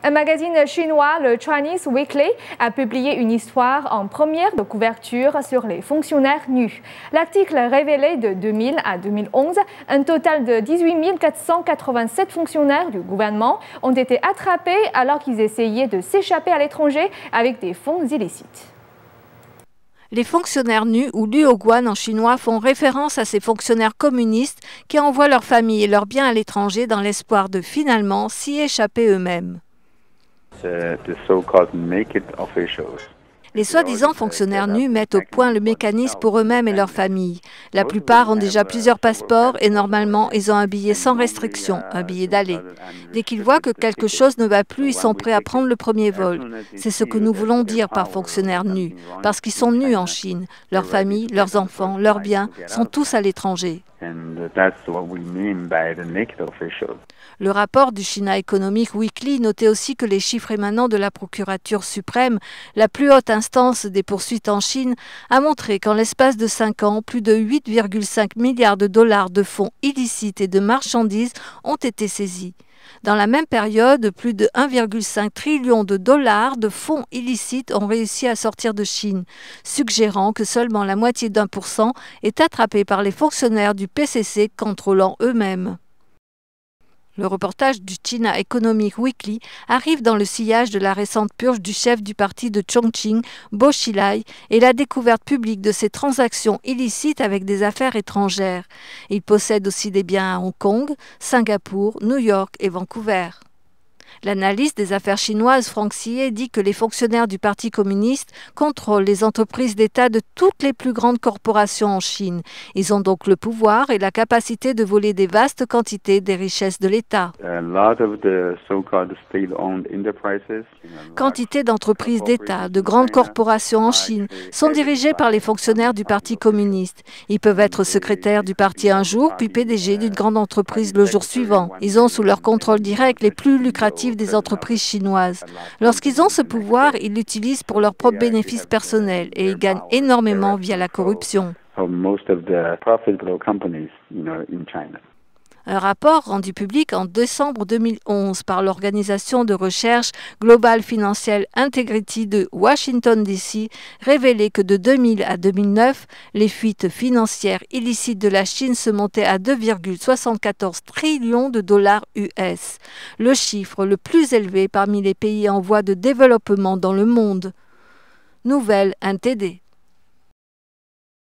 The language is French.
Un magazine chinois, le Chinese Weekly, a publié une histoire en première de couverture sur les fonctionnaires nus. L'article révélait de 2000 à 2011 un total de 18 487 fonctionnaires du gouvernement ont été attrapés alors qu'ils essayaient de s'échapper à l'étranger avec des fonds illicites. Les fonctionnaires nus ou luoguan en chinois font référence à ces fonctionnaires communistes qui envoient leurs familles et leurs biens à l'étranger dans l'espoir de finalement s'y échapper eux-mêmes. Les soi-disant fonctionnaires nus mettent au point le mécanisme pour eux-mêmes et leurs familles. La plupart ont déjà plusieurs passeports et normalement ils ont un billet sans restriction, un billet d'aller. Dès qu'ils voient que quelque chose ne va plus, ils sont prêts à prendre le premier vol. C'est ce que nous voulons dire par fonctionnaires nus, parce qu'ils sont nus en Chine. Leurs familles, leurs enfants, leurs biens sont tous à l'étranger. Le rapport du China Economic Weekly notait aussi que les chiffres émanant de la procurature suprême, la plus haute instance des poursuites en Chine, a montré qu'en l'espace de 5 ans, plus de 8,5 milliards de dollars de fonds illicites et de marchandises ont été saisis. Dans la même période, plus de 1,5 trillion de dollars de fonds illicites ont réussi à sortir de Chine, suggérant que seulement la moitié d'1% est attrapée par les fonctionnaires du PCC contrôlant eux-mêmes. Le reportage du China Economic Weekly arrive dans le sillage de la récente purge du chef du parti de Chongqing, Bo Xilai, et la découverte publique de ses transactions illicites avec des affaires étrangères. Il possède aussi des biens à Hong Kong, Singapour, New York et Vancouver. L'analyste des affaires chinoises Frank Xie dit que les fonctionnaires du Parti communiste contrôlent les entreprises d'État de toutes les plus grandes corporations en Chine. Ils ont donc le pouvoir et la capacité de voler des vastes quantités des richesses de l'État. Quantité d'entreprises d'État, de grandes corporations en Chine, sont dirigées par les fonctionnaires du Parti communiste. Ils peuvent être secrétaires du parti un jour, puis PDG d'une grande entreprise le jour suivant. Ils ont sous leur contrôle direct les plus lucratifs des entreprises chinoises. Lorsqu'ils ont ce pouvoir, ils l'utilisent pour leurs propres bénéfices personnels et ils gagnent énormément via la corruption. Un rapport rendu public en décembre 2011 par l'organisation de recherche Global Financial Integrity de Washington DC révélait que de 2000 à 2009, les fuites financières illicites de la Chine se montaient à 2,74 trillions de dollars US, le chiffre le plus élevé parmi les pays en voie de développement dans le monde. Nouvelle NTD.